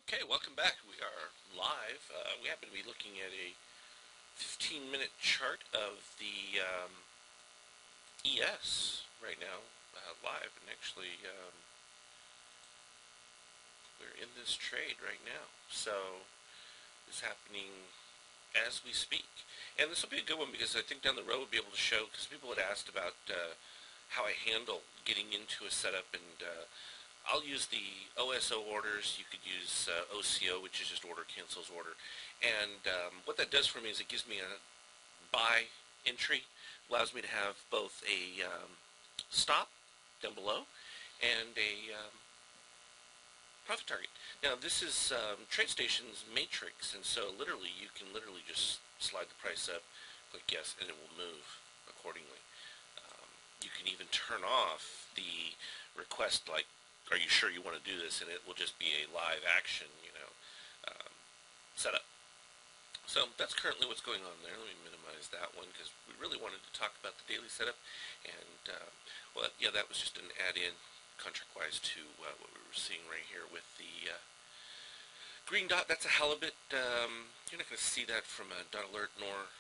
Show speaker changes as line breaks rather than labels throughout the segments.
Okay, welcome back. We are live. We happen to be looking at a 15-minute chart of the ES right now, live, and actually we're in this trade right now. So it's happening as we speak. And this will be a good one because I think down the road we'll be able to show, because people had asked about how I handle getting into a setup, and I'll use the OSO orders. You could use OCO, which is just order cancels order. And what that does for me is it gives me a buy entry, allows me to have both a stop down below and a profit target. Now this is TradeStation's matrix, and so literally you can just slide the price up, click yes, and it will move accordingly. You can even turn off the request, like, are you sure you want to do this, and it will just be a live action, setup. So that's currently what's going on there. Let me minimize that one because we really wanted to talk about the daily setup, and well, yeah, that was just an add-in contract-wise to what we were seeing right here with the green dot. That's a halibut. You're not going to see that from a dot alert, nor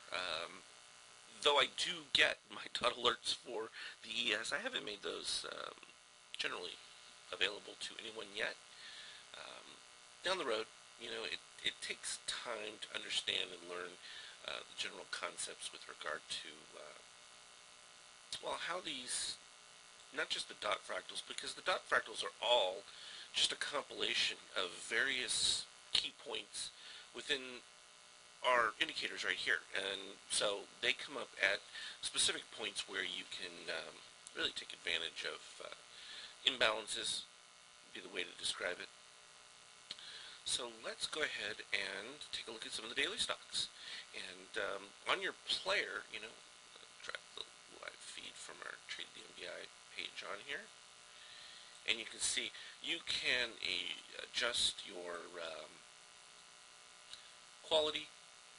though I do get my dot alerts for the ES. I haven't made those generally available to anyone yet. Down the road, it takes time to understand and learn the general concepts with regard to, well, how these, not just the dot fractals, because the dot fractals are all just a compilation of various key points within our indicators right here. And so they come up at specific points where you can really take advantage of imbalances, would be the way to describe it. So let's go ahead and take a look at some of the daily stocks. And on your player, drag the live feed from our Trade the MBI page on here, and you can see you can adjust your quality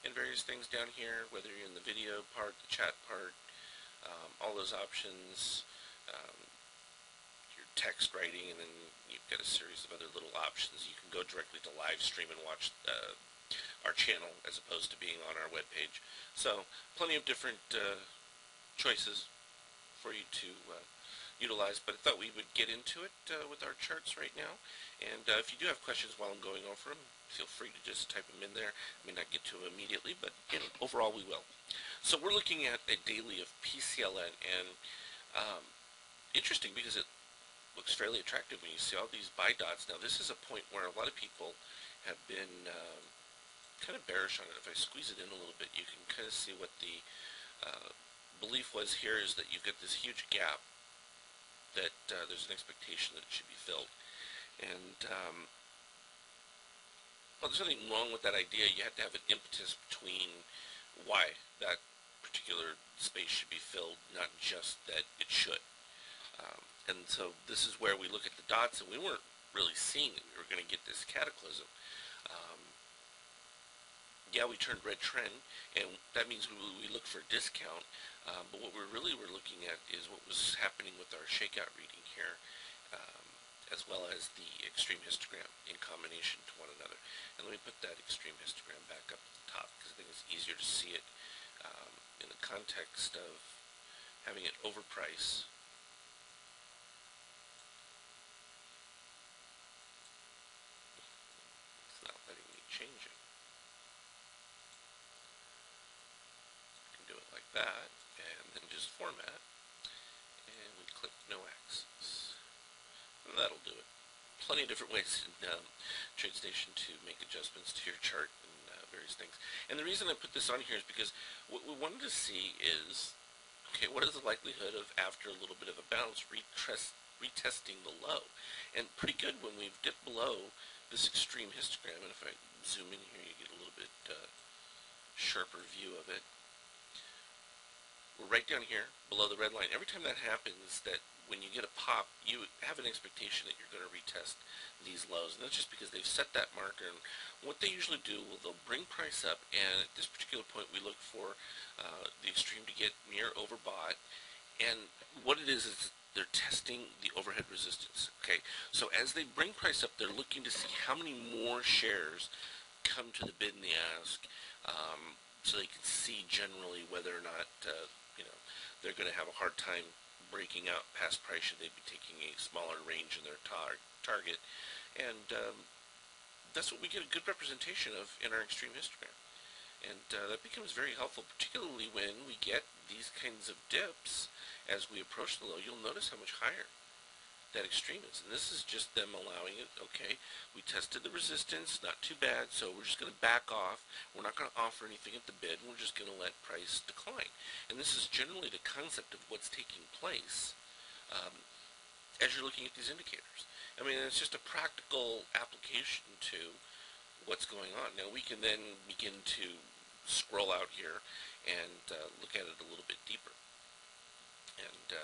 and various things down here, whether you're in the video part, the chat part, all those options. Text writing, and then you've got a series of other little options. You can go directly to live stream and watch our channel as opposed to being on our web page. So plenty of different choices for you to utilize, but I thought we would get into it with our charts right now. And if you do have questions while I'm going over them, feel free to just type them in there. I may not get to them immediately, but overall we will. So we're looking at a daily of PCLN, and interesting because it looks fairly attractive when you see all these buy dots. Now this is a point where a lot of people have been kind of bearish on it. If I squeeze it in a little bit, you can kind of see what the belief was here, is that you've got this huge gap that there's an expectation that it should be filled. And well, there's nothing wrong with that idea. You have to have an impetus between why that particular space should be filled, not just that it should. And so this is where we look at the dots, and we weren't really seeing that we were going to get this cataclysm. Yeah, we turned red trend, and that means we look for a discount, but what we really were looking at is what was happening with our shakeout reading here, as well as the extreme histogram in combination to one another. And let me put that extreme histogram back up at the top, because I think it's easier to see it in the context of having it overprice. Change it. You can do it like that, and then just format, and we click no axis. And that'll do it. Plenty of different ways in TradeStation to make adjustments to your chart and various things. And the reason I put this on here is because what we wanted to see is, okay, what is the likelihood of, after a little bit of a bounce, retesting the low? And pretty good when we've dipped below this extreme histogram, and if I zoom in here, you get a little bit sharper view of it. We're right down here below the red line. Every time that happens, that when you get a pop, you have an expectation that you're going to retest these lows, and that's just because they've set that marker. And what they usually do, well, they'll bring price up, and at this particular point we look for the extreme to get near overbought. And what it is they're testing the overhead resistance. Okay, so as they bring price up, they're looking to see how many more shares come to the bid and the ask, so they can see generally whether or not they're going to have a hard time breaking out past price. Should they be taking a smaller range in their target? And that's what we get a good representation of in our extreme histogram. And that becomes very helpful, particularly when we get these kinds of dips. As we approach the low, you'll notice how much higher that extreme is. And this is just them allowing it. Okay, we tested the resistance, not too bad, so we're just going to back off. We're not going to offer anything at the bid. We're just going to let price decline. And this is generally the concept of what's taking place as you're looking at these indicators. I mean, it's just a practical application to what's going on. Now, we can then begin to scroll out here and look at it a little bit deeper. And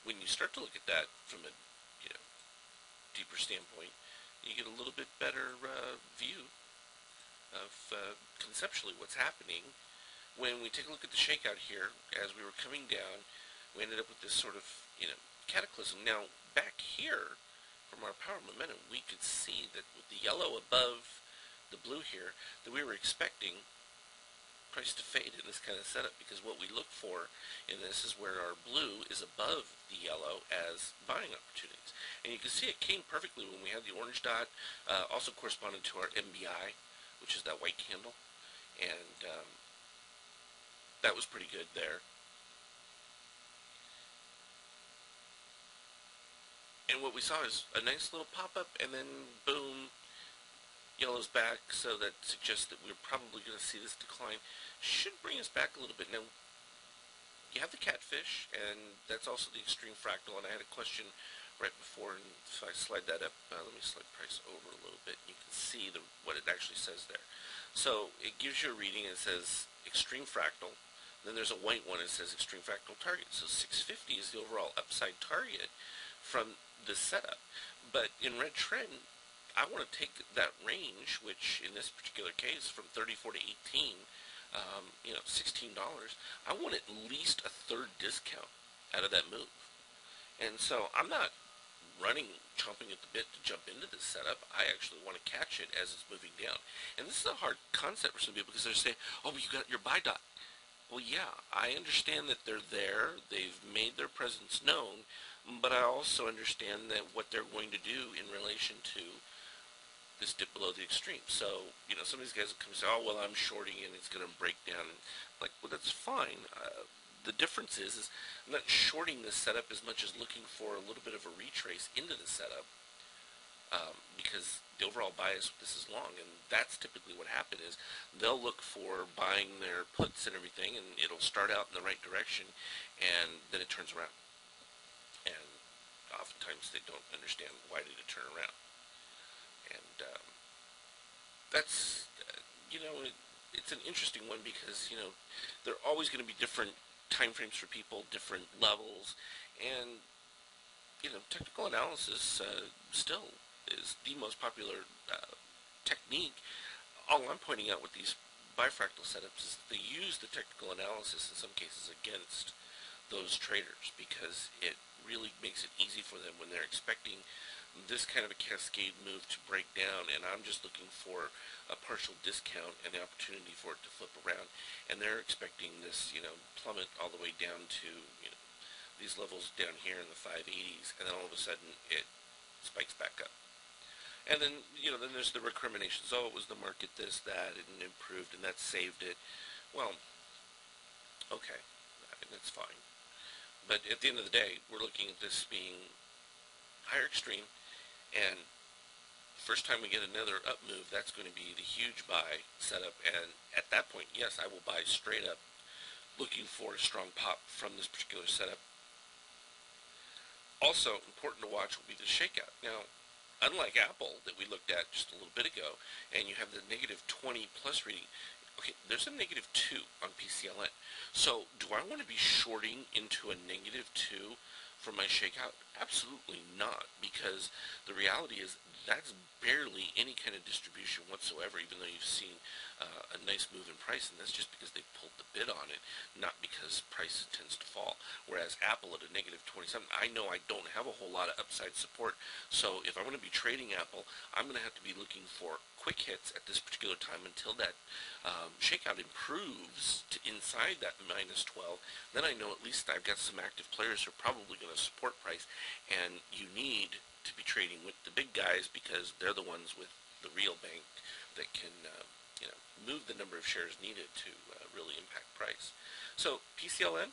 when you start to look at that from a deeper standpoint, you get a little bit better view of conceptually what's happening. When we take a look at the shakeout here, as we were coming down, we ended up with this sort of cataclysm. Now, back here, from our power momentum, we could see that with the yellow above the blue here, that we were expecting price to fade in this kind of setup, because what we look for in this is where our blue is above the yellow as buying opportunities. And you can see it came perfectly when we had the orange dot, also corresponded to our MBI, which is that white candle, and that was pretty good there. And what we saw is a nice little pop-up, and then boom, yellow's back, so that suggests that we're probably going to see this decline. Should bring us back a little bit. Now, you have the catfish, and that's also the extreme fractal, and I had a question right before, and if I slide that up, let me slide price over a little bit, and you can see what it actually says there. So it gives you a reading, and it says extreme fractal. Then there's a white one that says extreme fractal target. So 650 is the overall upside target from this setup. But in red trend, I want to take that range, which in this particular case from 34 to 18, $16. I want at least a third discount out of that move. And so I'm not chomping at the bit to jump into this setup. I actually want to catch it as it's moving down. And this is a hard concept for some people, because they're saying, oh, but you got your buy dot. Well, yeah, I understand that they're there. They've made their presence known. But I also understand that what they're going to do in relation to this dip below the extreme. So, some of these guys will come and say, oh, well, I'm shorting and it's going to break down. Like, well, that's fine. The difference is I'm not shorting this setup as much as looking for a little bit of a retrace into the setup, because the overall bias with this is long, and that's typically what happens is they'll look for buying their puts and everything, and it'll start out in the right direction, and then it turns around. And oftentimes they don't understand why did it turn around. And that's, it's an interesting one, because, there are always going to be different time frames for people, different levels, and, technical analysis still is the most popular technique. All I'm pointing out with these bifractal setups is they use the technical analysis in some cases against those traders, because it really makes it easy for them when they're expecting this kind of a cascade move to break down, and I'm just looking for a partial discount and the opportunity for it to flip around, and they're expecting this, plummet all the way down to, these levels down here in the 580s, and then all of a sudden it spikes back up. And then, then there's the recriminations. Oh, it was the market this, that, and improved, and that saved it. Well, okay, that's fine. But at the end of the day, we're looking at this being higher extreme, and first time we get another up move, that's going to be the huge buy setup, and at that point, yes, I will buy straight up, looking for a strong pop from this particular setup. Also, important to watch will be the shakeout. Now, unlike Apple that we looked at just a little bit ago, and you have the negative 20 plus reading, okay, there's a negative 2 on PCLN. So, do I want to be shorting into a negative 2 for my shakeout? Absolutely not, because the reality is that's barely any kind of distribution whatsoever, even though you've seen a nice move in price, and that's just because they pulled the bid on it, not because price tends to fall. Whereas Apple at a negative 27, I know I don't have a whole lot of upside support, so if I'm going to be trading Apple, I'm going to have to be looking for quick hits at this particular time until that shakeout improves to inside that minus 12. Then I know at least I've got some active players who are probably going to support price, and you need to be trading with the big guys because they're the ones with the real bank that can move the number of shares needed to really impact price. So PCLN,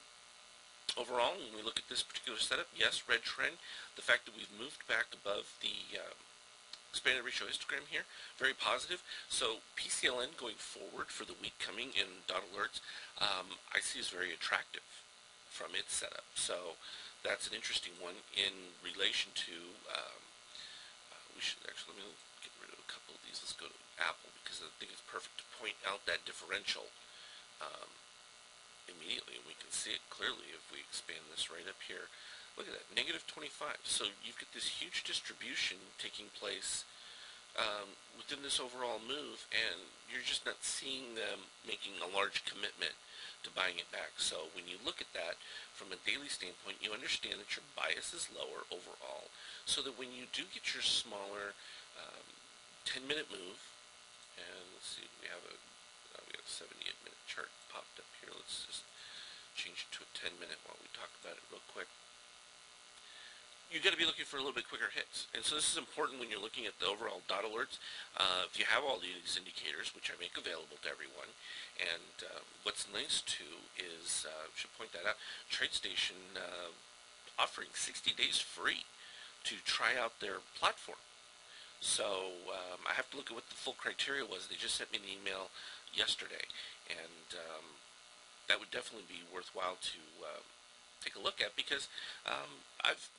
overall, when we look at this particular setup, yes, red trend. The fact that we've moved back above the expanded ratio histogram here, very positive. So PCLN going forward for the week coming in dot alerts, I see as very attractive from its setup. So that's an interesting one in relation to, we should actually, let me get rid of a couple of these. Let's go to Apple because I think it's perfect to point out that differential immediately, and we can see it clearly if we expand this right up here. Look at that, negative 25. So you've got this huge distribution taking place within this overall move, and you're just not seeing them making a large commitment to buying it back. So when you look at that from a daily standpoint, you understand that your bias is lower overall, so that when you do get your smaller 10-minute move, and let's see, we have a 78-minute chart popped up here. Let's just change it to a 10-minute while we talk about it real quick. You got to be looking for a little bit quicker hits, and so this is important when you're looking at the overall dot alerts. If you have all these indicators, which I make available to everyone, and what's nice too is, should point that out, TradeStation offering 60 days free to try out their platform. So I have to look at what the full criteria was. They just sent me an email yesterday, and that would definitely be worthwhile to take a look at, because I've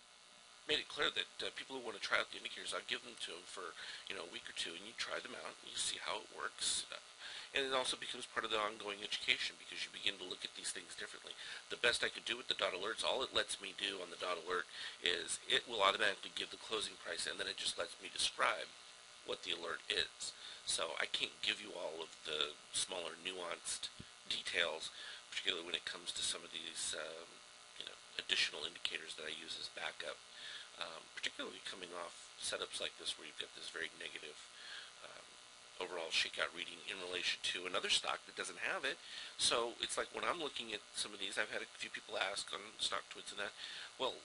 made it clear that people who want to try out the indicators, I'll give them to them for a week or two, and you try them out, and you see how it works. And it also becomes part of the ongoing education, because you begin to look at these things differently. The best I could do with the dot alerts, all it lets me do on the dot alert is it will automatically give the closing price, and then it just lets me describe what the alert is. So I can't give you all of the smaller nuanced details, particularly when it comes to some of these additional indicators that I use as backup. Particularly coming off setups like this where you've got this very negative overall shakeout reading in relation to another stock that doesn't have it. So it's like when I'm looking at some of these, I've had a few people ask on Stock Twits and that, well,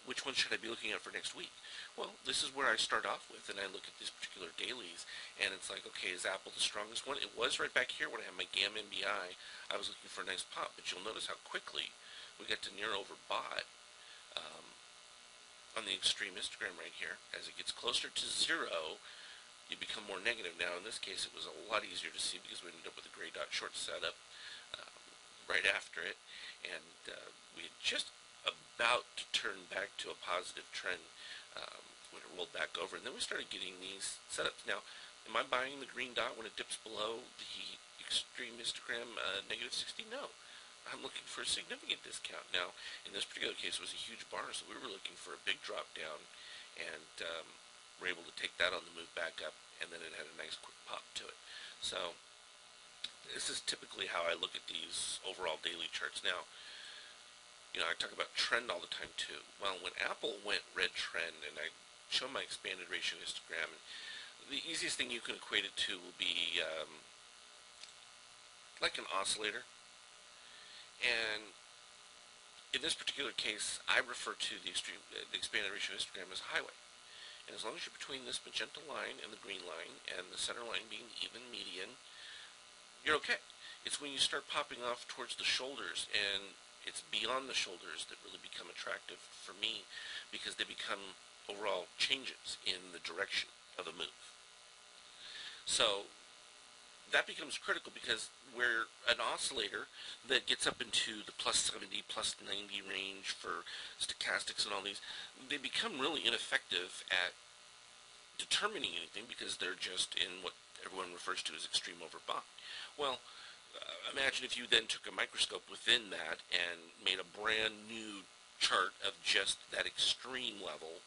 which one should I be looking at for next week? Well, this is where I start off with, and I look at these particular dailies, and it's like, okay, is Apple the strongest one? It was right back here when I had my GAM MBI. I was looking for a nice pop, but you'll notice how quickly we got to near overbought on the extreme histogram right here. As it gets closer to zero, you become more negative. Now, in this case, it was a lot easier to see because we ended up with a gray dot short setup right after it, and we had just about to turn back to a positive trend when it rolled back over, and then we started getting these setups. Now, am I buying the green dot when it dips below the extreme histogram negative 60? No. I'm looking for a significant discount. Now, in this particular case, it was a huge bar, so we were looking for a big drop down, and we're able to take that on the move back up, and then it had a nice quick pop to it. So this is typically how I look at these overall daily charts. Now, I talk about trend all the time too. Well, when Apple went red trend, and I show my expanded ratio histogram, and the easiest thing you can equate it to will be like an oscillator. And in this particular case, I refer to the expanded ratio histogram as a highway. And as long as you're between this magenta line and the green line, and the center line being even median, you're okay. It's when you start popping off towards the shoulders, and it's beyond the shoulders that really become attractive for me, because they become overall changes in the direction of the move. So that becomes critical, because we're an oscillator that gets up into the plus 70, plus 90 range for stochastics and all these. They become really ineffective at determining anything, because they're just in what everyone refers to as extreme overbought. Well, imagine if you then took a microscope within that and made a brand new chart of just that extreme level